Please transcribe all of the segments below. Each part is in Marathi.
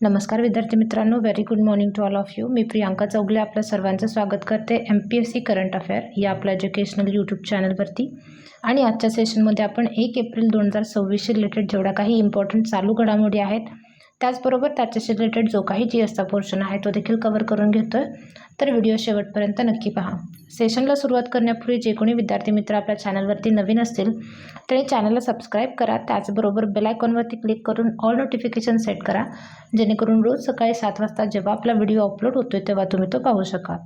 नमस्कार विद्यार्थी मित्रांनो, very good morning to all of you. मी प्रियांका चौगले आपलं सर्वांचं स्वागत करते MPSC करंट अफेअर या आपल्या एज्युकेशनल यूट्यूब चॅनलवरती. आणि आजच्या सेशनमध्ये आपण 1 एप्रिल 2026 रिलेटेड जेवढा काही इम्पॉर्टंट चालू घडामोडी आहेत त्याचबरोबर त्याच्याशी रिलेटेड जो काही GSचा पोर्शन आहे तो देखील कव्हर करून घेतोय. तर व्हिडिओ शेवटपर्यंत नक्की पहा. सेशनला सुरुवात करण्यापूर्वी जे कोणी विद्यार्थी मित्र आपल्या चॅनलवरती नवीन असतील त्यांनी चॅनलला सबस्क्राईब करा. त्याचबरोबर बेल आयकॉनवरती क्लिक करून ऑल नोटिफिकेशन सेट करा, जेणेकरून रोज सकाळी 7 वाजता जेव्हा आपला व्हिडिओ अपलोड होतोय तेव्हा तुम्ही तो पाहू शकाल.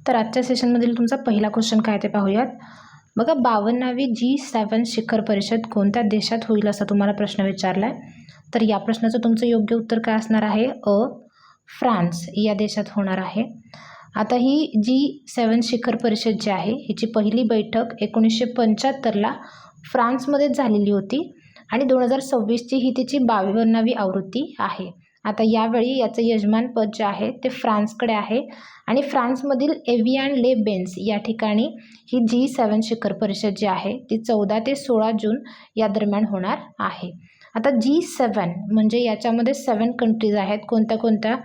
तर आजच्या सेशनमधील तुमचा पहिला क्वेश्चन काय ते पाहूयात. बघा, 52वी G7 शिखर परिषद कोणत्या देशात होईल असा तुम्हाला प्रश्न विचारलाय. तर या प्रश्नाचं तुमचं योग्य उत्तर काय असणार आहे? फ्रान्स या देशात होणार आहे. आता ही G7 शिखर परिषद जी आहे हिची पहिली बैठक 1975ला फ्रान्समध्येच झालेली होती आणि 2026ची ही तिची 52वी आवृत्ती आहे. आता यावेळी याचं यजमानपद जे आहे ते फ्रान्सकडे आहे आणि फ्रान्समधील एव्हियान-ले-बेन्स या ठिकाणी ही G7 शिखर परिषद जी आहे ती 14 ते 16 जून या दरम्यान होणार आहे. आता G7 म्हणजे याच्यामध्ये 7 कंट्रीज आहेत. कोणत्या?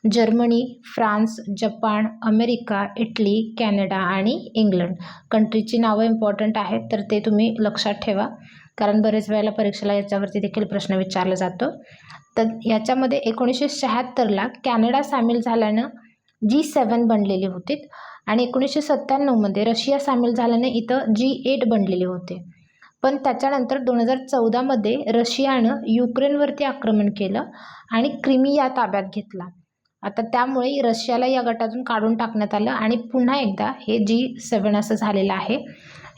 Germany, France, Japan, America, Italy, Canada आणि इंग्लंड. कंट्रीची नावं इम्पॉर्टंट आहेत, तर ते तुम्ही लक्षात ठेवा, कारण बरेच वेळेला परीक्षेला याच्यावरती देखील प्रश्न विचारला जातो. तर याच्यामध्ये 1976ला कॅनडा सामील झाल्यानं G7 बनलेली होती आणि 1997मध्ये रशिया सामील झाल्याने इथं G8 बनलेले होते. पण त्याच्यानंतर 2014मध्ये रशियानं युक्रेनवरती आक्रमण केलं आणि क्रिमिया ताब्यात घेतला. आता त्यामुळे रशियाला या गटातून काढून टाकण्यात आलं आणि पुन्हा एकदा हे G7 असं झालेलं आहे.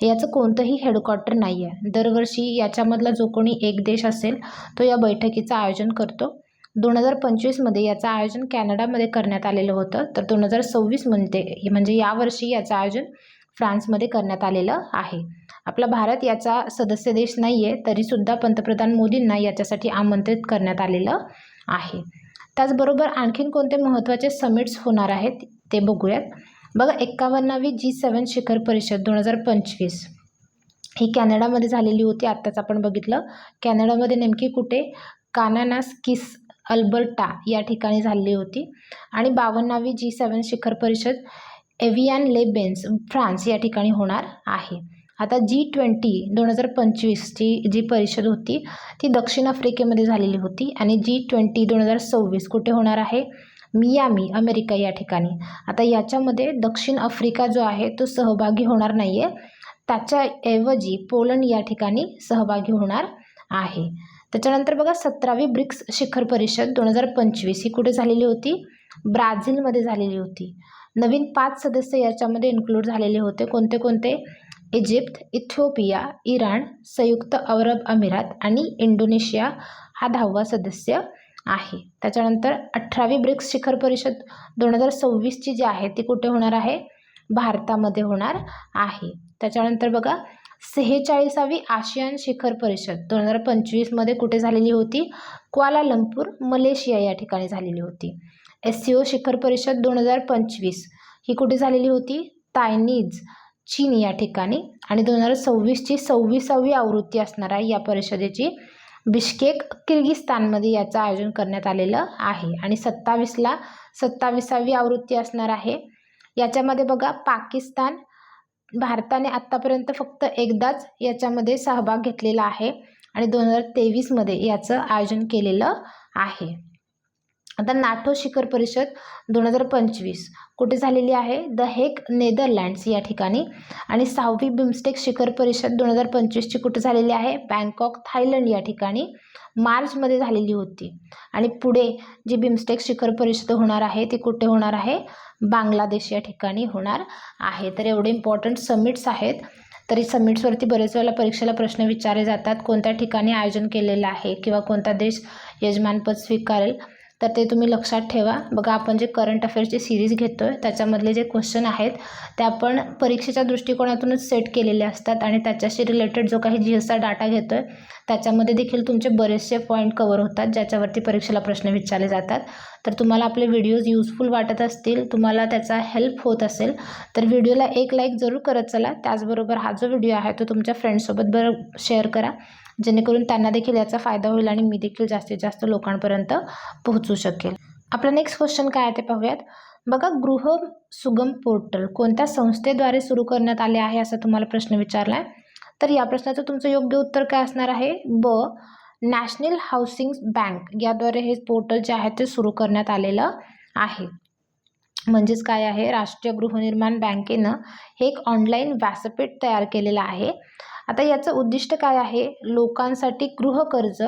याचं कोणतंही हेडक्वार्टर नाही आहे. दरवर्षी याच्यामधला जो कोणी एक देश असेल तो या बैठकीचं आयोजन करतो. 2025मध्ये याचं आयोजन कॅनडामध्ये करण्यात आलेलं होतं. तर 2026मध्ये म्हणजे यावर्षी याचं आयोजन फ्रान्समध्ये करण्यात आलेलं आहे. आपला भारत याचा सदस्य देश नाही आहे, तरीसुद्धा पंतप्रधान मोदींना याच्यासाठी आमंत्रित करण्यात आलेलं आहे. त्याचबरोबर आणखीन कोणते महत्त्वाचे समिट्स होणार आहेत ते बघूयात. बघा, 51वी G7 शिखर परिषद 2025 ही कॅनडामध्ये झालेली होती. आत्ताच आपण बघितलं. कॅनडामध्ये नेमकी कुठे? कानानास्किस, अल्बर्टा या ठिकाणी झालेली होती. आणि 52वी G7 शिखर परिषद एव्हियान-ले-बेन्स फ्रान्स या ठिकाणी होणार आहे. आता G20 2025ची जी परिषद होती ती दक्षिण आफ्रिकेमध्ये झालेली होती आणि G20 2026 कुठे होणार आहे? मियामी, अमेरिका या ठिकाणी. आता याच्यामध्ये दक्षिण आफ्रिका जो आहे तो सहभागी होणार नाही आहे, त्याच्याऐवजी पोलंड या ठिकाणी सहभागी होणार आहे. त्याच्यानंतर बघा, 17वी ब्रिक्स शिखर परिषद 2025 ही कुठे झालेली होती? ब्राझीलमध्ये झालेली होती. नवीन 5 सदस्य याच्यामध्ये इन्क्लूड झालेले होते. कोणते? इजिप्त, इथिओपिया, इराण, संयुक्त अरब अमिरात आणि इंडोनेशिया हा 10वा सदस्य आहे. त्याच्यानंतर 18वी ब्रिक्स शिखर परिषद 2026ची जी आहे ती कुठे होणार आहे? भारतामध्ये होणार आहे. त्याच्यानंतर बघा, 46वी आशियान शिखर परिषद 2025मध्ये कुठे झालेली होती? क्वालालंपूर, मलेशिया या ठिकाणी झालेली होती. SCO शिखर परिषद 2025 ही कुठे झालेली होती? तायनीज, चीन या ठिकाणी. आणि 2026ची 26वी आवृत्ती असणार आहे या परिषदेची. बिश्केक, किर्गिस्तानमध्ये याचं आयोजन करण्यात आलेलं आहे. आणि 27वी आवृत्ती असणार आहे. याच्यामध्ये बघा, पाकिस्तान, भारताने आत्तापर्यंत फक्त एकदाच याच्यामध्ये सहभाग घेतलेला आहे आणि 2023मध्ये याचं आयोजन केलेलं आहे. आता नाटो शिखर परिषद 2025 कुठे झालेली आहे? द हेग, नेदरलँड्स या ठिकाणी. आणि 6वी बिमस्टेक शिखर परिषद 2025ची कुठे झालेली आहे? बँकॉक, थायलंड या ठिकाणी मार्चमध्ये झालेली होती. आणि पुढे जी बिमस्टेक शिखर परिषद होणार आहे ती कुठे होणार आहे? बांगलादेश या ठिकाणी होणार आहे. तर एवढे इम्पॉर्टंट समिट्स आहेत. तरी समिट्सवरती बरेच वेळेला परीक्षेला प्रश्न विचारले जातात, कोणत्या ठिकाणी आयोजन केलेलं आहे किंवा कोणता देश यजमानपद स्वीकारेल, तर ते तुम्ही लक्षात ठेवा. बघा, आपण जे करंट अफेअर्सची सिरीज घेतो आहे त्याच्यामधले जे क्वेश्चन आहेत ते आपण परीक्षेच्या दृष्टिकोनातूनच सेट केलेले असतात आणि त्याच्याशी रिलेटेड जो काही GSचा डाटा घेतो आहे त्याच्यामध्ये देखील तुमचे बरेचसे पॉईंट कवर होतात ज्याच्यावरती परीक्षेला प्रश्न विचारले जातात. तर तुम्हाला आपले व्हिडिओज युजफुल वाटत असतील, तुम्हाला त्याचा हेल्प होत असेल तर व्हिडिओला एक लाईक जरूर करत चला. त्याचबरोबर हा जो व्हिडिओ आहे तो तुमच्या फ्रेंड्ससोबत शेअर करा, जेणेकरून त्यांना देखील याचा फायदा होईल आणि मी देखील जास्तीत जास्त लोकांपर्यंत पोहोचू शकेल. आपला नेक्स्ट क्वेश्चन काय आहे ते पाहूयात. बघा, गृह सुगम पोर्टल कोणत्या संस्थेद्वारे सुरू करण्यात आले आहे असा तुम्हाला प्रश्न विचारला आहे. तर या प्रश्नाचं तुमचं योग्य उत्तर काय असणार आहे? ब, नॅशनल हाऊसिंग बँक याद्वारे हे पोर्टल जे आहे ते सुरू करण्यात आलेलं आहे. म्हणजेच काय आहे, राष्ट्रीय गृहनिर्माण बँकेनं हे एक ऑनलाईन व्यासपीठ तयार केलेलं आहे. आता याचं उद्दिष्ट काय आहे? लोकांसाठी गृहकर्ज,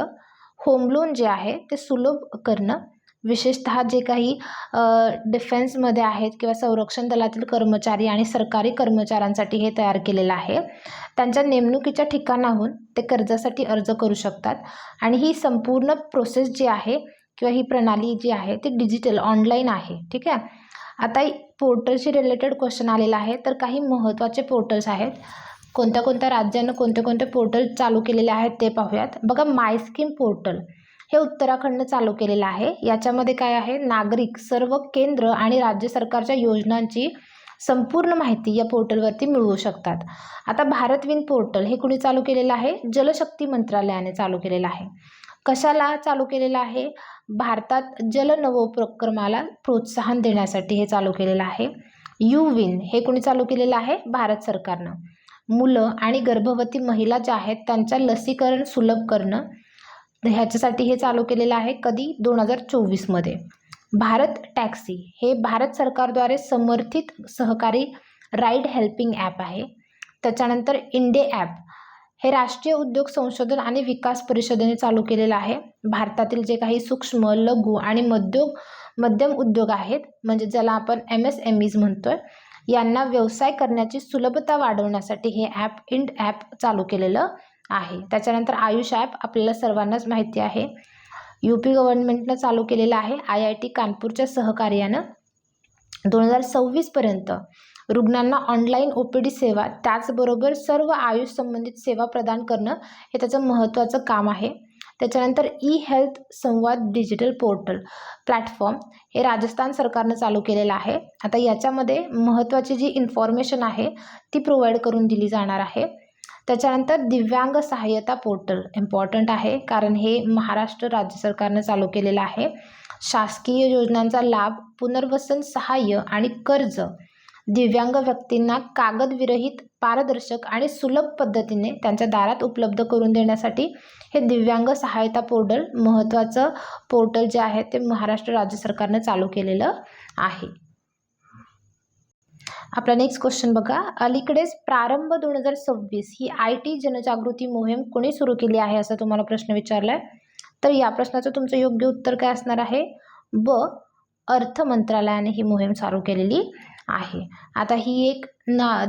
होम लोन जे आहे ते सुलभ करणं. विशेषतः जे काही डिफेन्समध्ये आहेत किंवा संरक्षण दलातील कर्मचारी आणि सरकारी कर्मचाऱ्यांसाठी हे तयार केलेलं आहे. त्यांच्या नेमणुकीच्या ठिकाणाहून ते कर्जासाठी अर्ज करू शकतात आणि ही संपूर्ण प्रोसेस जी आहे किंवा ही प्रणाली जी आहे ती डिजिटल ऑनलाईन आहे. ठीक आहे. आता पोर्टलशी रिलेटेड क्वेश्चन आलेला आहे. तर काही महत्त्वाचे पोर्टल्स आहेत. कोणत्या कोणत्या राज्यानं कोणते कोणते पोर्टल चालू केलेले आहेत ते पाहूयात. बघा, माय स्कीम पोर्टल हे उत्तराखंडनं चालू केलेलं आहे. याच्यामध्ये काय आहे, नागरिक सर्व केंद्र आणि राज्य सरकारच्या योजनांची संपूर्ण माहिती या पोर्टलवरती मिळवू शकतात. आता भारत विन पोर्टल हे कुणी चालू केलेलं आहे? जलशक्ती मंत्रालयाने चालू केलेलं आहे. कशाला चालू केलेलं आहे? भारतात जल नवोपक्रमाला प्रोत्साहन देण्यासाठी हे चालू केलेलं आहे. युविन हे कुणी चालू केलेलं आहे? भारत सरकारनं. मुलं आणि गर्भवती महिला ज्या आहेत त्यांच्या लसीकरण सुलभ करणं ह्याच्यासाठी हे चालू केलेलं आहे. कधी? 2024मध्ये. भारत टॅक्सी हे भारत सरकारद्वारे समर्थित सहकारी राईड हेल्पिंग ॲप आहे. त्याच्यानंतर इंडे ॲप हे राष्ट्रीय उद्योग संशोधन आणि विकास परिषदेने चालू केलेलं आहे. भारतातील जे काही सूक्ष्म, लघु आणि मध्यम उद्योग आहेत, म्हणजे ज्याला आपण MSMEs म्हणतोय, यांना व्यवसाय करण्याची सुलभता वाढवण्यासाठी हे ॲप इंड ॲप चालू केलेलं आहे. त्याच्यानंतर आयुष ॲप आपल्याला सर्वांनाच माहिती आहे. UP गव्हर्नमेंटनं चालू केलेलं आहे. IIT कानपूरच्या सहकार्यानं 2026पर्यंत रुग्णांना ऑनलाईन OPD सेवा, त्याचबरोबर सर्व आयुष संबंधित सेवा प्रदान करणं हे त्याचं महत्त्वाचं काम आहे. त्याच्यानंतर हेल्थ संवाद डिजिटल पोर्टल प्लॅटफॉर्म हे राजस्थान सरकारनं चालू केलेलं आहे. आता याच्यामध्ये महत्त्वाची जी इन्फॉर्मेशन आहे ती प्रोव्हाइड करून दिली जाणार आहे. त्याच्यानंतर दिव्यांग सहाय्यता पोर्टल इम्पॉर्टंट आहे, कारण हे महाराष्ट्र राज्य सरकारनं चालू केलेलं आहे. शासकीय योजनांचा लाभ, पुनर्वसन सहाय्य आणि कर्ज दिव्यांग व्यक्तींना कागदविरहित, पारदर्शक आणि सुलभ पद्धतीने त्यांच्या दारात उपलब्ध करून देण्यासाठी हे दिव्यांग सहायता पोर्टल महत्त्वाचं पोर्टल जे आहे ते महाराष्ट्र राज्य सरकारनं चालू केलेलं आहे. आपला नेक्स्ट क्वेश्चन बघा, अलीकडेच प्रारंभ 2026 ही IT जनजागृती मोहीम कोणी सुरू केली आहे असा तुम्हाला प्रश्न विचारलाय. तर या प्रश्नाचं तुमचं योग्य उत्तर काय असणार आहे? ब, अर्थ मंत्रालयाने ही मोहीम चालू केलेली आहे. आता ही एक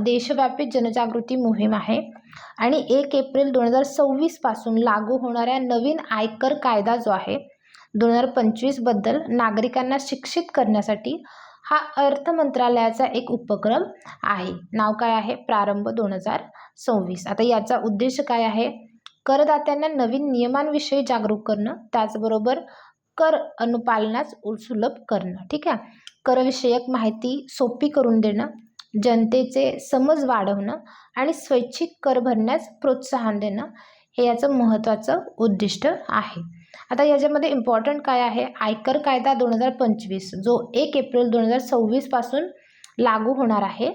देशव्यापी जनजागृती मोहीम आहे आणि 1 एप्रिल 2026 पासून लागू होणाऱ्या नवीन आयकर कायदा जो आहे 2025 बद्दल नागरिकांना शिक्षित करण्यासाठी हा अर्थ मंत्रालयाचा एक उपक्रम आहे. नाव काय आहे? प्रारंभ 2026. आता याचा उद्देश काय आहे? करदात्यांना नवीन नियमांविषयी जागरूक करणं, त्याचबरोबर कर अनुपालनास सुलभ करणं. ठीक आहे. करविषयक माहिती सोपी करून देणं, जनतेचे समज वाढवणं आणि स्वैच्छिक कर भरण्यास प्रोत्साहन देणं हे याचं महत्त्वाचं उद्दिष्ट आहे. आता याच्यामध्ये इम्पॉर्टंट काय आहे? आयकर कायदा 2025 जो 1 एप्रिल 2026 पासून लागू होणार आहे.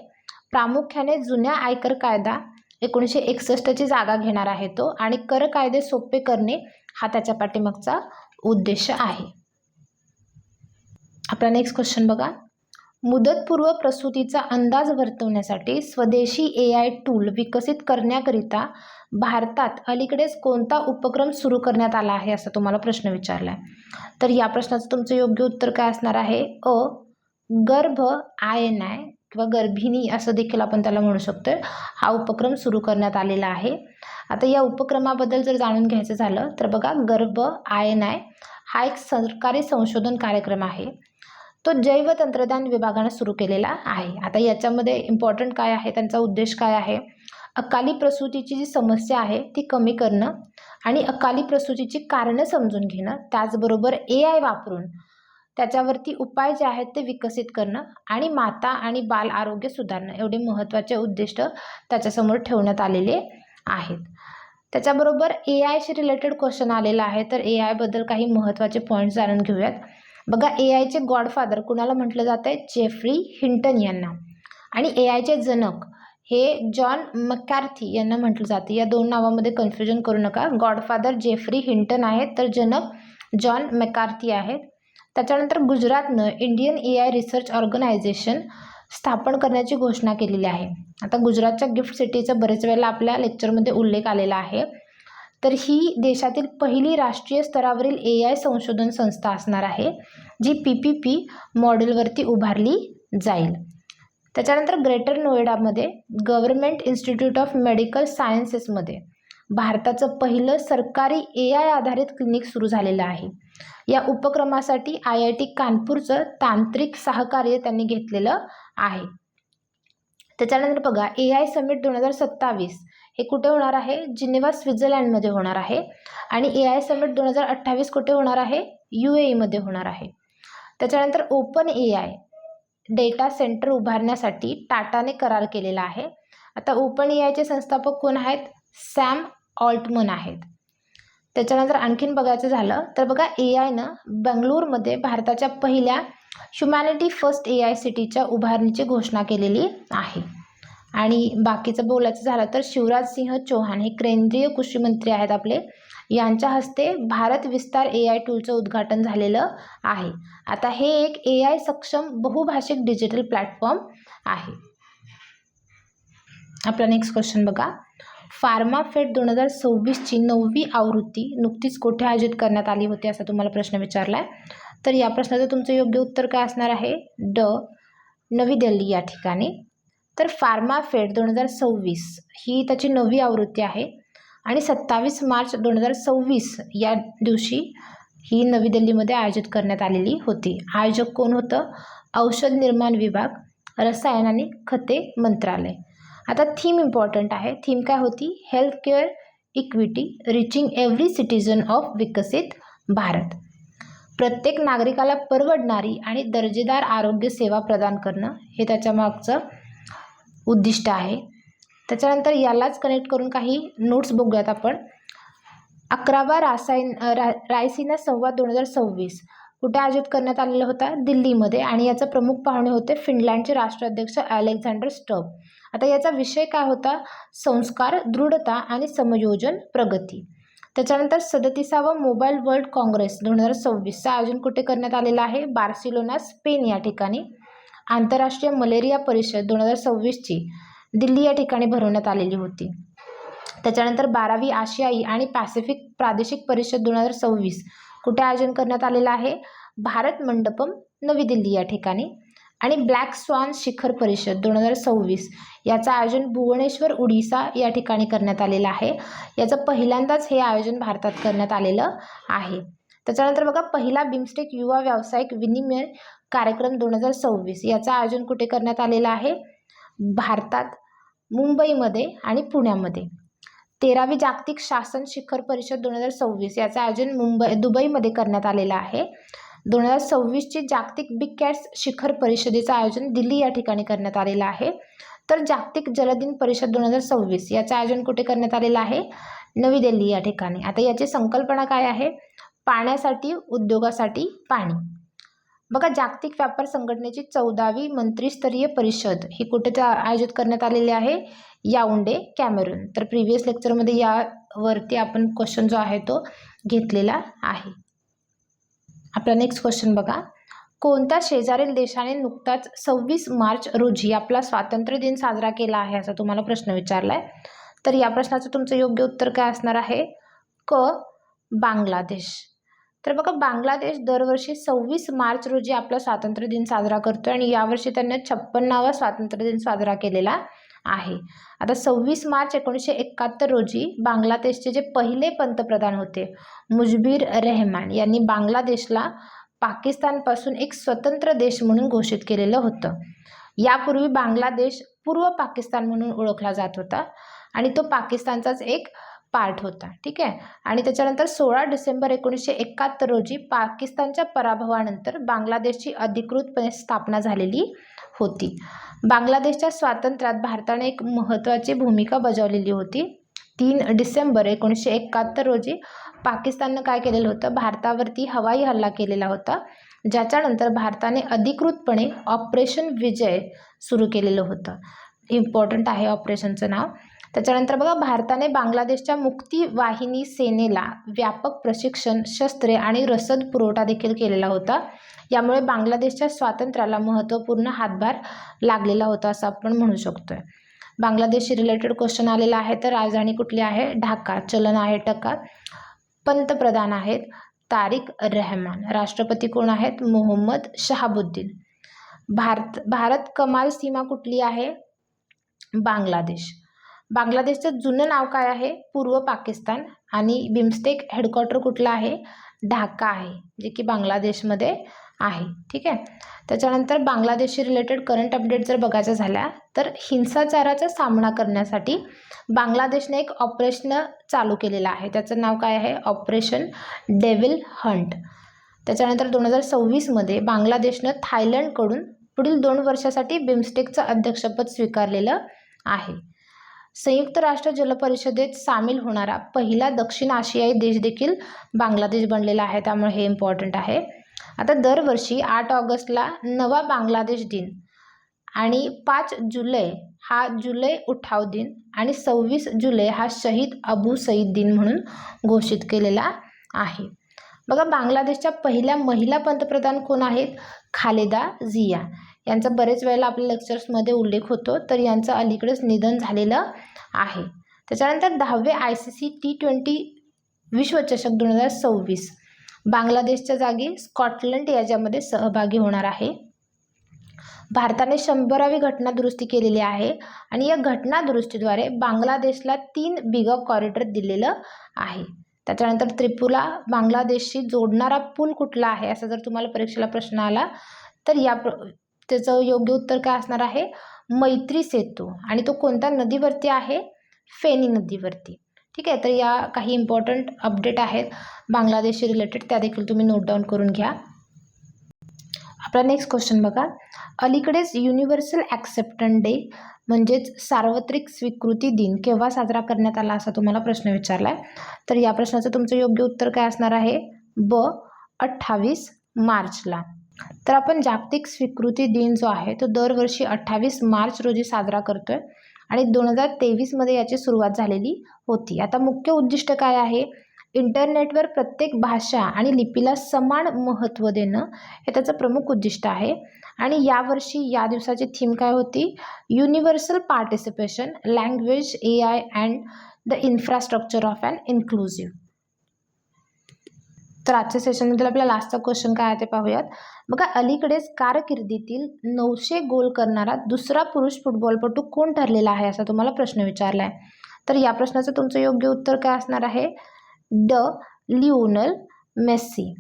प्रामुख्याने जुन्या आयकर कायदा 1961ची जागा घेणार आहे तो, आणि कर कायदे सोपे करणे हा त्याच्या पाठीमागचा उद्देश आहे. आपला नेक्स्ट क्वेश्चन बघा, मुदतपूर्व प्रसूतीचा अंदाज वर्तवण्यासाठी स्वदेशी AI टूल विकसित करण्याकरिता भारतात अलीकडेच कोणता उपक्रम सुरू करण्यात आला आहे असा तुम्हाला प्रश्न विचारला आहे. तर या प्रश्नाचं तुमचं योग्य उत्तर काय असणार आहे? अ, गर्भ INI किंवा गर्भिणी असं देखील आपण त्याला म्हणू शकतो, हा उपक्रम सुरू करण्यात आलेला आहे. आता या उपक्रमाबद्दल जर जाणून घ्यायचं झालं तर बघा, गर्भ INI हा एक सरकारी संशोधन कार्यक्रम आहे. तो जैव तंत्रज्ञान विभागाने सुरू केलेला आहे. आता याच्यामध्ये इम्पॉर्टंट काय आहे? त्यांचा उद्देश काय आहे? अकाली प्रसूतीची जी समस्या आहे ती कमी करणं आणि अकाली प्रसूतीची कारणं समजून घेणं, त्याचबरोबर AI वापरून त्याच्यावरती उपाय जे आहेत ते विकसित करणं आणि माता आणि बाल आरोग्य सुधारणं एवढे महत्त्वाचे उद्दिष्ट त्याच्यासमोर ठेवण्यात आलेले आहेत. त्याच्याबरोबर AIशी रिलेटेड क्वेश्चन आलेला आहे, तर AIबद्दल काही महत्त्वाचे पॉईंट्स जाणून घेऊयात. बघा, AIचे गॉडफादर कुणाला म्हटलं जातं आहे? जेफ्री हिंटन यांना. आणि AIचे जनक हे जॉन मॅकार्थी यांना म्हटलं जाते. या दोन नावामध्ये कन्फ्युजन करू नका. गॉडफादर जेफ्री हिंटन आहेत, तर जनक जॉन मॅकार्थी आहेत. त्याच्यानंतर गुजरातनं इंडियन AI रिसर्च ऑर्गनायझेशन स्थापन करण्याची घोषणा केलेली आहे. आता गुजरातच्या गिफ्ट सिटीचा बरेच वेळेला आपल्या लेक्चरमध्ये उल्लेख आलेला आहे. तर ही देशातील पहिली राष्ट्रीय स्तरावरील AI संशोधन संस्था असणार आहे, जी PPP मॉडेलवरती उभारली जाईल. त्याच्यानंतर ग्रेटर नोएडामध्ये गव्हर्नमेंट इन्स्टिट्यूट ऑफ मेडिकल सायन्सेसमध्ये भारताचं पहिलं सरकारी AI आधारित क्लिनिक सुरू झालेलं आहे. या उपक्रमासाठी IIT कानपूरचं तांत्रिक सहकार्य त्यांनी घेतलेलं आहे. त्याच्यानंतर बघा, AI समिट 2027 हे कुठे होणार आहे? जिनेवा स्वित्झर्लंडमध्ये होणार आहे. आणि AI समिट 2028 कुठे होणार आहे? UAE मध्ये होणार आहे. त्याच्यानंतर ओपन AI डेटा सेंटर उभारण्यासाठी टाटाने करार केलेला आहे. आता ओपन AIचे संस्थापक कोण आहेत? सॅम ऑल्टमन आहेत. त्याच्यानंतर आणखीन बघायचं झालं तर बघा, AIनं बंगळुरूमध्ये भारताच्या पहिल्या ह्युमॅनिटी फर्स्ट AI सिटीच्या उभारणीची घोषणा केलेली आहे. आणि बाकीचं बोलायचं झालं तर शिवराज सिंह चौहान हे केंद्रीय कृषी मंत्री आहेत आपले, यांच्या हस्ते भारत विस्तार AI टूलचं उद्घाटन झालेलं आहे. आता हे एक AI सक्षम बहुभाषिक डिजिटल प्लॅटफॉर्म आहे. आपला नेक्स्ट क्वेश्चन बघा, फार्माफेड 2026ची 9वी आवृत्ती नुकतीच कुठे आयोजित करण्यात आली होती, असा तुम्हाला प्रश्न विचारला आहे. तर या प्रश्नाचं तुमचं योग्य उत्तर काय असणार आहे? नवी दिल्ली या ठिकाणी. तर फार्माफेड 2026 ही त्याची 9वी आवृत्ती आहे आणि 27 मार्च 2026 या दिवशी ही नवी दिल्लीमध्ये आयोजित करण्यात आलेली होती. आयोजक कोण होतं? औषध निर्माण विभाग, रसायन आणि खते मंत्रालय. आता थीम इम्पॉर्टंट आहे. थीम काय होती? Health care equity reaching every citizen of विकसित भारत. प्रत्येक नागरिकाला परवडणारी आणि दर्जेदार आरोग्य सेवा प्रदान करणं हे त्याच्या मागचं उद्दिष्ट आहे. त्याच्यानंतर यालाच कनेक्ट करून काही नोट्स बघूयात आपण. 11वा रायसिना संवाद 2026 कुठे आयोजित करण्यात आलेला होता? दिल्लीमध्ये. आणि याचे प्रमुख पाहुणे होते फिनलँडचे राष्ट्राध्यक्ष अलेक्झांडर स्टब. आता याचा विषय काय होता? संस्कार, दृढता आणि समयोजन प्रगती. त्याच्यानंतर 37वा मोबाईल वर्ल्ड काँग्रेस 2026चं आयोजन कुठे करण्यात आलेलं आहे? बार्सिलोना, स्पेन या ठिकाणी. आंतरराष्ट्रीय मलेरिया परिषद 2026ची दिल्ली या ठिकाणी भरवण्यात आलेली होती. त्याच्यानंतर 12वी आशियाई आणि पॅसिफिक प्रादेशिक परिषद 2026 कुठे आयोजन करण्यात आलेलं आहे? भारत मंडपम, नवी दिल्ली या ठिकाणी. आणि ब्लॅक स्वान शिखर परिषद 2026 याचं आयोजन भुवनेश्वर, उडिसा या ठिकाणी करण्यात आलेलं आहे. याचं पहिल्यांदाच हे आयोजन भारतात करण्यात आलेलं आहे. त्याच्यानंतर बघा, पहिला बिमस्टेक युवा व्यावसायिक विनिमय कार्यक्रम 2026 याचं आयोजन कुठे करण्यात आलेलं आहे? भारतात, मुंबईमध्ये आणि पुण्यामध्ये. 13वी जागतिक शासन शिखर परिषद 2026 याचं आयोजन दुबईमध्ये करण्यात आलेलं आहे. 2026ची जागतिक बिग कॅट्स शिखर परिषदेचं आयोजन दिल्ली या ठिकाणी करण्यात आलेलं आहे. तर जागतिक जलदिन परिषद 2026 याचं आयोजन कुठे करण्यात आलेलं आहे? नवी दिल्ली या ठिकाणी. आता याची संकल्पना काय आहे? पाण्यासाठी, उद्योगासाठी पाणी. बघा, जागतिक व्यापार संघटनेची 14वी मंत्रिस्तरीय परिषद ही कुठे आयोजित करण्यात आलेली आहे? Yaounde, Cameroon. तर प्रिव्हियस लेक्चरमध्ये यावरती आपण क्वेश्चन जो आहे तो घेतलेला आहे. आपला नेक्स्ट क्वेश्चन बघा, कोणत्या शेजारील देशाने नुकताच 26 मार्च रोजी आपला स्वातंत्र्य दिन साजरा केला आहे, असा तुम्हाला प्रश्न विचारला आहे. तर या प्रश्नाचं तुमचं योग्य उत्तर काय असणार आहे? बांगलादेश. तर बघा, बांगलादेश दरवर्षी 26 मार्च रोजी आपला स्वातंत्र्य दिन साजरा करतो आणि यावर्षी त्यांनी 56वा स्वातंत्र्य दिन साजरा केलेला आहे. आता 26 मार्च 1971 रोजी बांगलादेशचे जे पहिले पंतप्रधान होते मुजीबुर रहमान यांनी बांगलादेशला पाकिस्तानपासून एक स्वतंत्र देश म्हणून घोषित केलेलं होतं. यापूर्वी बांगलादेश पूर्व पाकिस्तान म्हणून ओळखला जात होता आणि तो पाकिस्तानचाच एक पार्ट होता. ठीक आहे. आणि त्याच्यानंतर 16 डिसेंबर 1971 रोजी पाकिस्तानच्या पराभवानंतर बांगलादेशची अधिकृतपणे स्थापना झालेली होती. बांगलादेशच्या स्वातंत्र्यात भारताने एक महत्त्वाची भूमिका बजावलेली होती. 3 डिसेंबर 1971 रोजी पाकिस्ताननं काय केलेलं होतं, भारतावरती हवाई हल्ला केलेला होता, ज्याच्यानंतर भारताने अधिकृतपणे ऑपरेशन विजय सुरू केलेलं होतं. इम्पॉर्टंट आहे ऑपरेशनचं नाव. त्याच्यानंतर बघा, भारताने बांगलादेशच्या मुक्ती वाहिनी सेनेला व्यापक प्रशिक्षण, शस्त्रे आणि रसद पुरवठा देखील केलेला होता. यामुळे बांगलादेशच्या स्वातंत्र्याला महत्त्वपूर्ण हातभार लागलेला होता असं आपण म्हणू शकतोय. बांगलादेशशी रिलेटेड क्वेश्चन आलेला आहे. तर राजधानी कुठली आहे, ढाका. चलन आहे टका. पंतप्रधान आहेत तारिक रहमान. राष्ट्रपती कोण आहेत, मोहम्मद शहाबुद्दीन. भारत कमाल सीमा कुठली आहे, बांगलादेश. बांगलादेशचं जुनं नाव काय आहे, पूर्व पाकिस्तान. आणि बिमस्टेक हेडक्वार्टर कुठलं आहे, ढाका आहे, जे की बांगलादेशमध्ये आहे. ठीक आहे. त्याच्यानंतर बांगलादेशशी रिलेटेड करंट अपडेट जर बघायचं झाल्या तर हिंसाचाराचा सामना करण्यासाठी बांगलादेशने एक ऑपरेशन चालू केलेलं आहे. त्याचं नाव काय आहे, ऑपरेशन डेव्हिल हंट. त्याच्यानंतर 2026मध्ये बांगलादेशनं थायलंडकडून पुढील 2 वर्षासाठी बिमस्टेकचं अध्यक्षपद स्वीकारलेलं आहे. संयुक्त राष्ट्र जलपरिषदेत सामील होणारा पहिला दक्षिण आशियाई देश देखील बांगलादेश बनलेला आहे, त्यामुळे हे इम्पॉर्टंट आहे. आता दरवर्षी 8 ऑगस्टला नवा बांगलादेश दिन आणि 5 जुलै हा जुलै उठाव दिन आणि 26 जुलै हा शहीद अबू सईद दिन म्हणून घोषित केलेला आहे. बघा, बांगलादेशच्या पहिल्या महिला पंतप्रधान कोण आहेत, खालेदा जिया. यांचा बरेच वेळेला आपल्या लेक्चर्समध्ये उल्लेख होतो. तर यांचं अलीकडेच निधन झालेलं आहे. त्याच्यानंतर 10वे ICC T20 विश्वचषक 2026 बांगलादेशच्या जागी स्कॉटलंड याच्यामध्ये सहभागी होणार आहे. भारताने 100वी घटना दुरुस्ती केलेली आहे आणि या घटना दुरुस्तीद्वारे बांगलादेशला 3 बिगा कॉरिडॉर दिलेलं आहे. त्याच्यानंतर त्रिपुरा बांगलादेशशी जोडणारा पूल कुठला आहे, असा जर तुम्हाला परीक्षेला प्रश्न आला तर त्याचं योग्य उत्तर काय असणार आहे, मैत्री सेतू. आणि तो कोणत्या नदीवरती आहे, फेनी नदीवरती. ठीक आहे. तर या काही इम्पॉर्टंट अपडेट आहेत बांगलादेशशी रिलेटेड, त्या देखील तुम्ही नोट डाऊन करून घ्या. आपला नेक्स्ट क्वेश्चन बघा, अलीकडेच युनिव्हर्सल ॲक्सेप्टन्स डे म्हणजेच सार्वत्रिक स्वीकृती दिन केव्हा साजरा करण्यात आला, असा तुम्हाला प्रश्न विचारला आहे. तर या प्रश्नाचं तुमचं योग्य उत्तर काय असणार आहे, ब 28 मार्चला. तर आपण जागतिक स्वीकृती दिन जो आहे तो दरवर्षी 28 मार्च रोजी साजरा करतोय आणि 2023मध्ये याची सुरुवात झालेली होती. आता मुख्य उद्दिष्ट काय आहे, इंटरनेटवर प्रत्येक भाषा आणि लिपीला समान महत्त्व देणं हे त्याचं प्रमुख उद्दिष्ट आहे. आणि यावर्षी या दिवसाची थीम काय होती, universal participation, language, AI and the infrastructure of an inclusive. तर आजच्या सेशनमध्ये आपला लास्टचा क्वेश्चन काय आहे ते पाहूयात. बघा, अलीकडेच कारकिर्दीतील 900 गोल करणारा दुसरा पुरुष फुटबॉलपटू कोण ठरलेला आहे, असा तुम्हाला प्रश्न विचारला आहे. तर या प्रश्नाचं तुमचं योग्य उत्तर काय असणार आहे, ड लिओनल मेस्सी.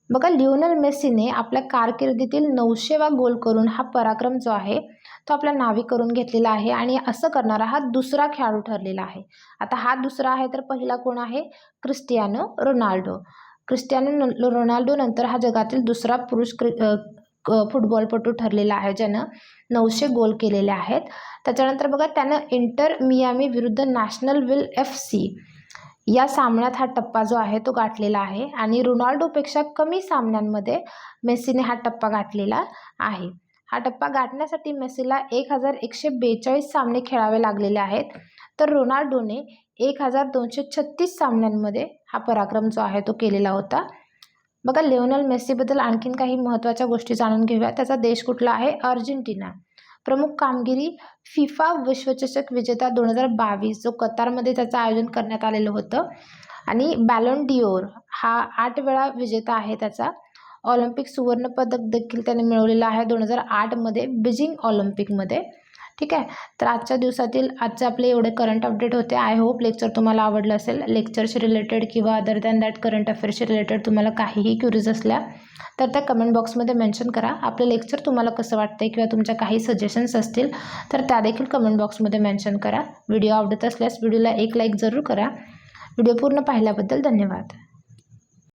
बघा, लिओनल मेस्सीने आपल्या कारकिर्दीतील 900वा गोल करून हा पराक्रम जो आहे तो आपल्या नावी करून घेतलेला आहे आणि असं करणारा हा दुसरा खेळाडू ठरलेला आहे. आता हा दुसरा आहे तर पहिला कोण आहे, क्रिस्टियानो रोनाल्डो. क्रिस्टियानो रोनाल्डो नंतर हा जगातील दुसरा पुरुष फुटबॉलपटू ठरलेला आहे ज्यानं 900 गोल केलेले आहेत. त्याच्यानंतर बघा, त्यानं इंटर मियामी विरुद्ध नॅशनलविल FC या सामन्यात हा टप्पा जो आहे तो गाठलेला आहे आणि रोनाल्डोपेक्षा कमी सामन्यांमध्ये मेस्सीने हा टप्पा गाठलेला आहे. हा टप्पा गाठण्यासाठी मेस्सीला 1142 सामने खेळावे लागलेले आहेत, तर रोनाल्डोने 1236 सामन्यांमध्ये हा पराक्रम जो आहे तो केलेला होता. बघा, लिओनल मेस्सीबद्दल आणखीन काही महत्त्वाच्या गोष्टी जाणून घेऊया. त्याचा देश कुठला आहे, अर्जेंटिना. प्रमुख कामगिरी, फिफा विश्वचषक विजेता 2022 जो कतारमध्ये त्याचं आयोजन करण्यात आलेलं होतं. आणि बॅलॉन डिओर हा 8 वेळा विजेता आहे त्याचा. ऑलिम्पिक सुवर्णपदक देखील त्याने मिळवलेलं आहे 2008मध्ये बीजिंग ऑलिम्पिकमध्ये. ठीक आहे. तर आजच्या दिवसातील आजचे आपले एवढे करंट अपडेट होते. आय होप लेक्चर तुम्हाला आवडलं असेल. लेक्चरशी रिलेटेड किंवा अदर दॅन दॅट करंट अफेअर्सशी रिलेटेड तुम्हाला काहीही क्युरीज असल्या तर त्या कमेंट बॉक्समध्ये मेन्शन करा. आपलं लेक्चर तुम्हाला कसं वाटतंय किंवा तुमच्या काही सजेशन्स असतील तर त्या देखील कमेंट बॉक्समध्ये मेन्शन करा. व्हिडिओ आवडत असल्यास व्हिडिओला एक लाईक जरूर करा. व्हिडिओ पूर्ण पाहिल्याबद्दल धन्यवाद.